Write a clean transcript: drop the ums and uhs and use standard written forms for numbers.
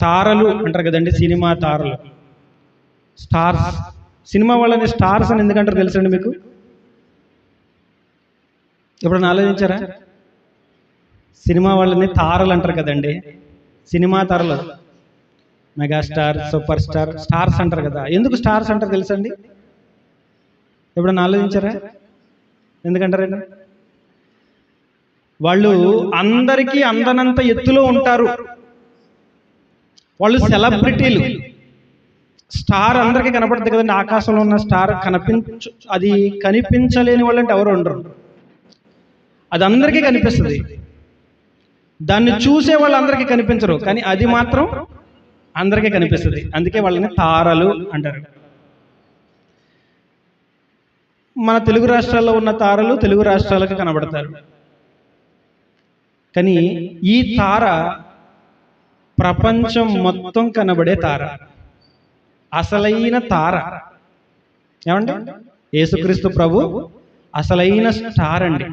తారలు అంటారు కదండి, సినిమా తారలు, స్టార్స్. సినిమా వాళ్ళని స్టార్స్ అని ఎందుకంటారు తెలుసండి మీకు? ఎప్పుడన్నా ఆలోచించారా? సినిమా వాళ్ళని తారలు అంటారు కదండి, సినిమా తారలు, మెగాస్టార్, సూపర్ స్టార్, స్టార్స్ అంటారు కదా. ఎందుకు స్టార్స్ అంటారు తెలుసండి? ఎప్పుడన్నా ఆలోచించారా? ఎందుకంటారండి? వాళ్ళు అందరికీ అందనంత ఎత్తులో ఉంటారు. వాళ్ళు సెలబ్రిటీలు. స్టార్ అందరికీ కనపడుతుంది కదండి, ఆకాశంలో ఉన్న స్టార్ అది కనిపించలేని వాళ్ళంటే ఎవరు ఉండరు. అది అందరికీ కనిపిస్తుంది. దాన్ని చూసే వాళ్ళు అందరికీ కనిపించరు, కానీ అది మాత్రం అందరికీ కనిపిస్తుంది. అందుకే వాళ్ళని తారలు అంటారు. మన తెలుగు రాష్ట్రాల్లో ఉన్న తారలు తెలుగు రాష్ట్రాలకు కనబడతారు. కానీ ఈ తార ప్రపంచం మొత్తం కనబడే తార, అసలైన తార. ఏమండి? యేసుక్రీస్తు ప్రభు అసలైన స్టార్ అండి.